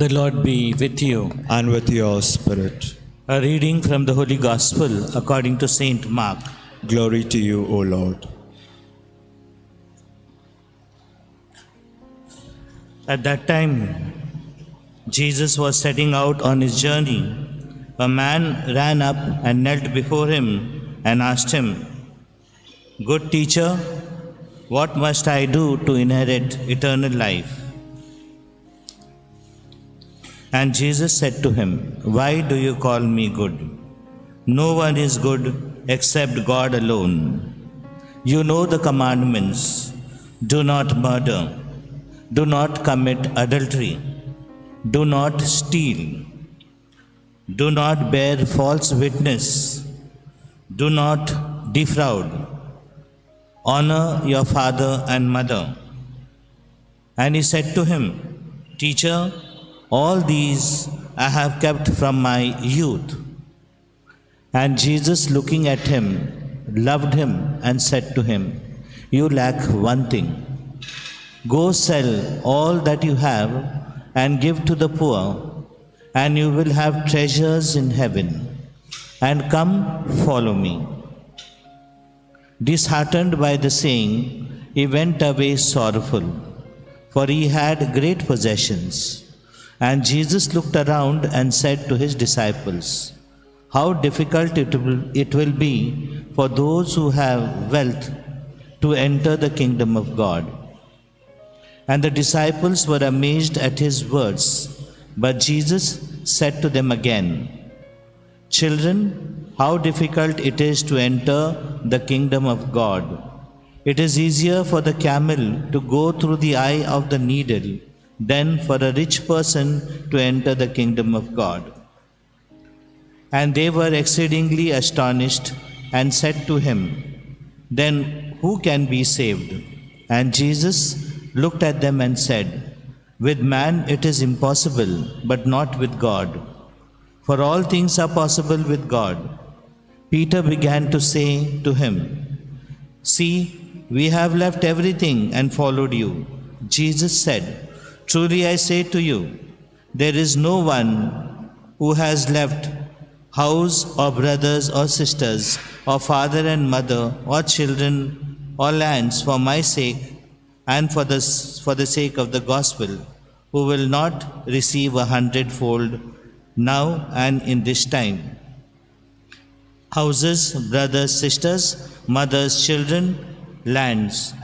The Lord be with you. And with your spirit. A reading from the Holy Gospel according to Saint Mark. Glory to you, O Lord. At that time, Jesus was setting out on his journey. A man ran up and knelt before him and asked him, "Good teacher, what must I do to inherit eternal life?" And Jesus said to him, "Why do you call me good? No one is good except God alone. You know the commandments. Do not murder. Do not commit adultery. Do not steal. Do not bear false witness. Do not defraud. Honor your father and mother." And he said to him, "Teacher, all these I have kept from my youth." And Jesus, looking at him, loved him and said to him, "You lack one thing. Go sell all that you have and give to the poor, and you will have treasures in heaven. And come, follow me." Disheartened by the saying, he went away sorrowful, for he had great possessions. And Jesus looked around and said to his disciples, "How difficult it will be for those who have wealth to enter the kingdom of God." And the disciples were amazed at his words. But Jesus said to them again, "Children, how difficult it is to enter the kingdom of God. It is easier for the camel to go through the eye of the needle than for a rich person to enter the kingdom of God." And they were exceedingly astonished and said to him, "Then who can be saved?" And Jesus looked at them and said, "With man it is impossible, but not with God. For all things are possible with God." Peter began to say to him, "See, we have left everything and followed you." Jesus said, "Truly I say to you, there is no one who has left house or brothers or sisters or father and mother or children or lands for my sake and for the sake of the gospel, who will not receive 100-fold now and in this time. Houses, brothers, sisters, mothers, children, lands,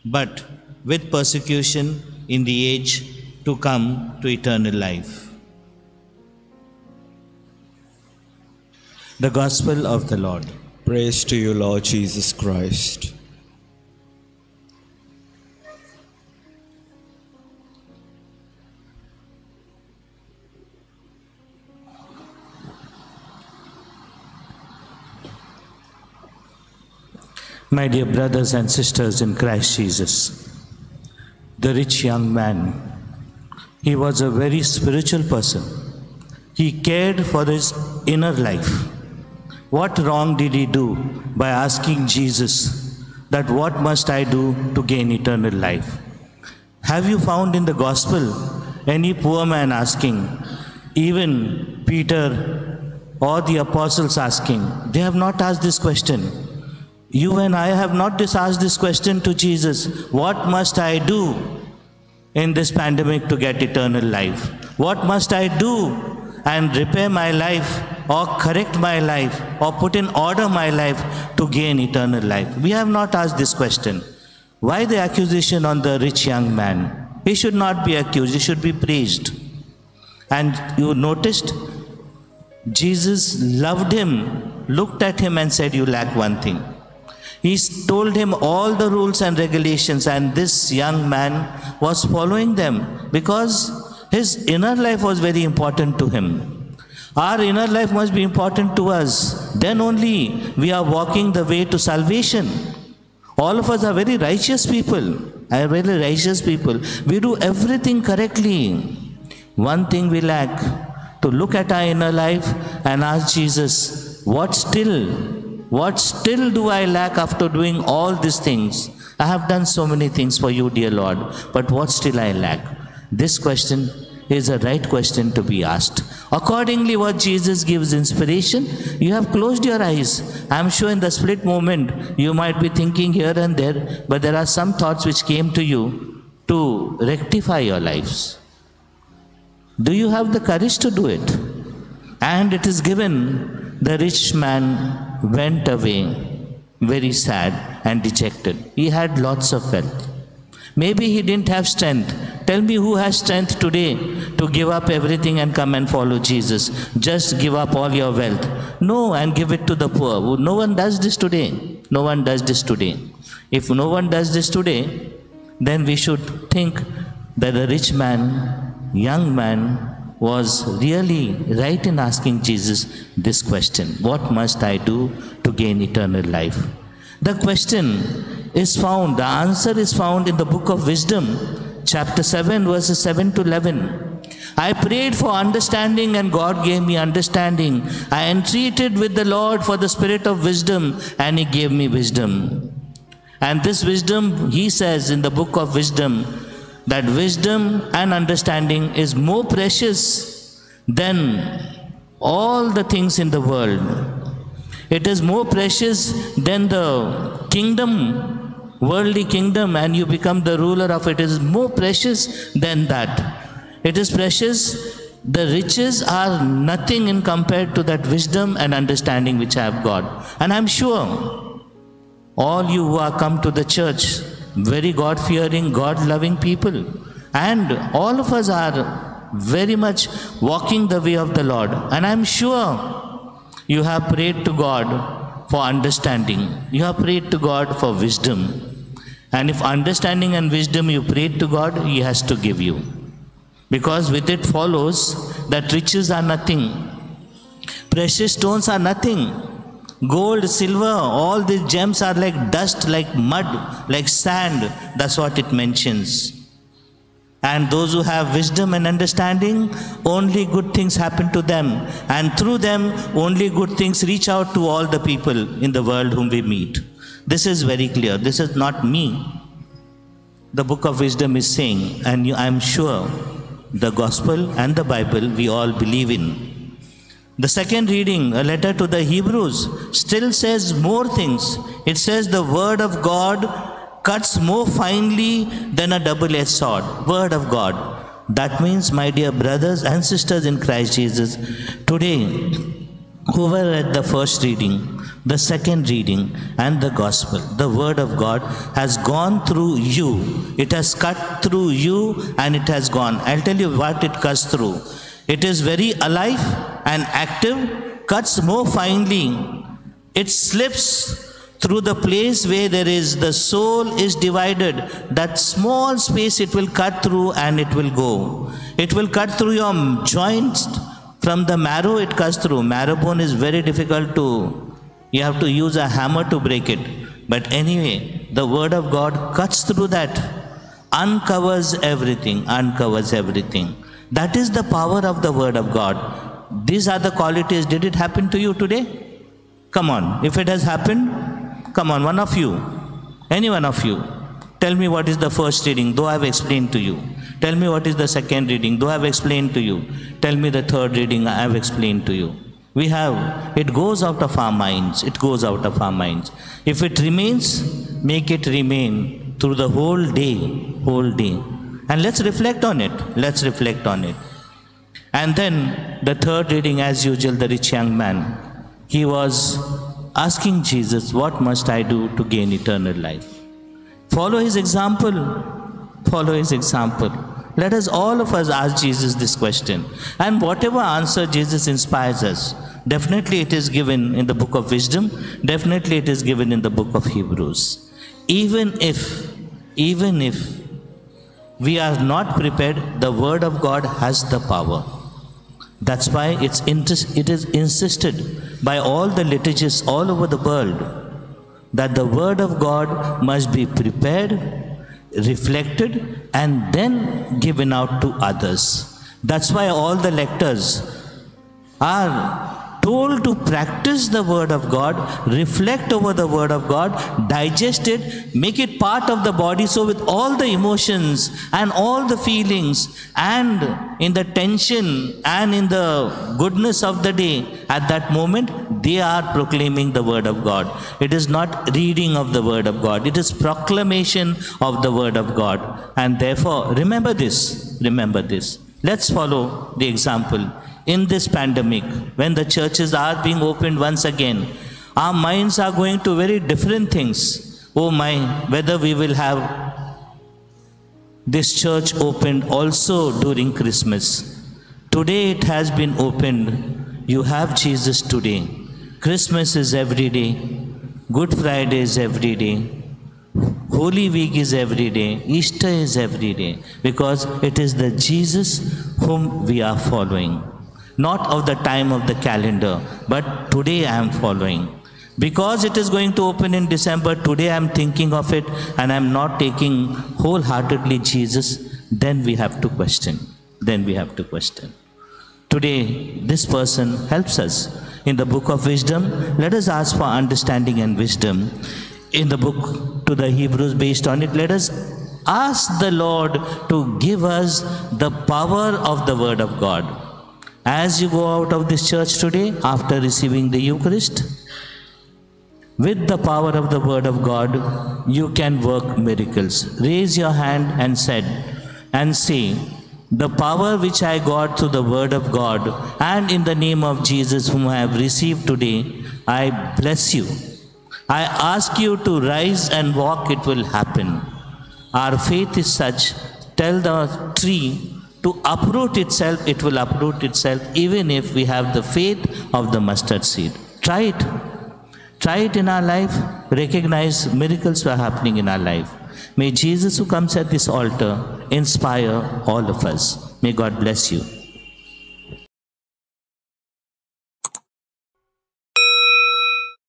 but with persecution in the age to come to eternal life." The Gospel of the Lord. Praise to you, Lord Jesus Christ. My dear brothers and sisters in Christ Jesus, the rich young man, he was a very spiritual person. He cared for his inner life. What wrong did he do by asking Jesus that what must I do to gain eternal life? Have you found in the gospel any poor man asking, even Peter or the apostles asking? They have not asked this question. You and I have not asked this question to Jesus, what must I do in this pandemic to get eternal life? What must I do and repair my life or correct my life or put in order my life to gain eternal life? We have not asked this question. Why the accusation on the rich young man? He should not be accused, he should be praised. And you noticed, Jesus loved him, looked at him and said, "You lack one thing." He told him all the rules and regulations, and this young man was following them because his inner life was very important to him. Our inner life must be important to us. Then only we are walking the way to salvation. All of us are very righteous people. We do everything correctly. One thing we lack, to look at our inner life and ask Jesus, what still do I lack after doing all these things? I have done so many things for you, dear Lord, but what still I lack? This question is a right question to be asked. Accordingly, what Jesus gives inspiration, you have closed your eyes. I'm sure in the split moment, you might be thinking here and there, but there are some thoughts which came to you to rectify your lives. Do you have the courage to do it? And it is given, the rich man went away very sad and dejected. He had lots of wealth. Maybe he didn't have strength. Tell me who has strength today to give up everything and come and follow Jesus. Just give up all your wealth. No, and give it to the poor. No one does this today. No one does this today. If no one does this today, then we should think that the rich man, young man, was really right in asking Jesus this question. What must I do to gain eternal life? The question is found, the answer is found in the book of Wisdom, chapter 7, verses 7 to 11. I prayed for understanding and God gave me understanding. I entreated with the Lord for the spirit of wisdom and He gave me wisdom. And this wisdom, He says in the book of Wisdom, that wisdom and understanding is more precious than all the things in the world. It is more precious than the kingdom, worldly kingdom, and you become the ruler of it. It is more precious than that. It is precious. The riches are nothing in compared to that wisdom and understanding which I have got. And I'm sure all you who are come to the church, very God-fearing, God-loving people, and all of us are very much walking the way of the Lord. And I'm sure you have prayed to God for understanding. You have prayed to God for wisdom. And if understanding and wisdom you prayed to God, He has to give you. Because with it follows that riches are nothing. Precious stones are nothing. Gold, silver, all these gems are like dust, like mud, like sand. That's what it mentions. And those who have wisdom and understanding, only good things happen to them. And through them, only good things reach out to all the people in the world whom we meet. This is very clear. This is not me. The book of Wisdom is saying, and I'm sure the gospel and the Bible we all believe in. The second reading, a letter to the Hebrews, still says more things. It says the word of God cuts more finely than a double-edged sword. Word of God. That means, my dear brothers and sisters in Christ Jesus, today, who were at the first reading, the second reading, and the gospel, the word of God has gone through you. It has cut through you and it has gone. I'll tell you what it cuts through. It is very alive and active, cuts more finely. It slips through the place where there is, the soul is divided. That small space it will cut through and it will go. It will cut through your joints. From the marrow it cuts through. Marrow bone is very difficult to, you have to use a hammer to break it. But anyway, the word of God cuts through that, uncovers everything, uncovers everything. That is the power of the word of God. These are the qualities. Did it happen to you today? Come on, if it has happened, come on, one of you, any one of you, tell me what is the first reading, though I have explained to you. Tell me what is the second reading, though I have explained to you. Tell me the third reading, I have explained to you. We have, it goes out of our minds. It goes out of our minds. If it remains, make it remain through the whole day, whole day. And let's reflect on it. Let's reflect on it. And then the third reading, as usual, the rich young man, he was asking Jesus, what must I do to gain eternal life? Follow his example. Follow his example. Let us, all of us, ask Jesus this question. And whatever answer Jesus inspires us, definitely it is given in the book of Wisdom. Definitely it is given in the book of Hebrews. Even if we are not prepared, the word of God has the power. That's why it is insisted by all the liturgies all over the world that the word of God must be prepared, reflected, and then given out to others. That's why all the lectors are told to practice the Word of God, reflect over the Word of God, digest it, make it part of the body. So with all the emotions and all the feelings and in the tension and in the goodness of the day, at that moment, they are proclaiming the Word of God. It is not reading of the Word of God. It is proclamation of the Word of God. And therefore, remember this. Let's follow the example. In this pandemic, when the churches are being opened once again, our minds are going to very different things. Oh my, whether we will have this church opened also during Christmas. Today it has been opened. You have Jesus today. Christmas is every day. Good Friday is every day. Holy Week is every day. Easter is every day. Because it is the Jesus whom we are following. Not of the time of the calendar, but today I am following. Because it is going to open in December, today I am thinking of it and I am not taking wholeheartedly Jesus, then we have to question. Today, this person helps us. In the book of wisdom, let us ask for understanding and wisdom. In the book to the Hebrews based on it, let us ask the Lord to give us the power of the Word of God. As you go out of this church today, after receiving the Eucharist, with the power of the Word of God, you can work miracles. Raise your hand and say, the power which I got through the Word of God and in the name of Jesus whom I have received today, I bless you. I ask you to rise and walk, it will happen. Our faith is such, tell the tree to uproot itself, it will uproot itself, even if we have the faith of the mustard seed. Try it in our life. Recognize miracles are happening in our life. May Jesus who comes at this altar inspire all of us. May God bless you.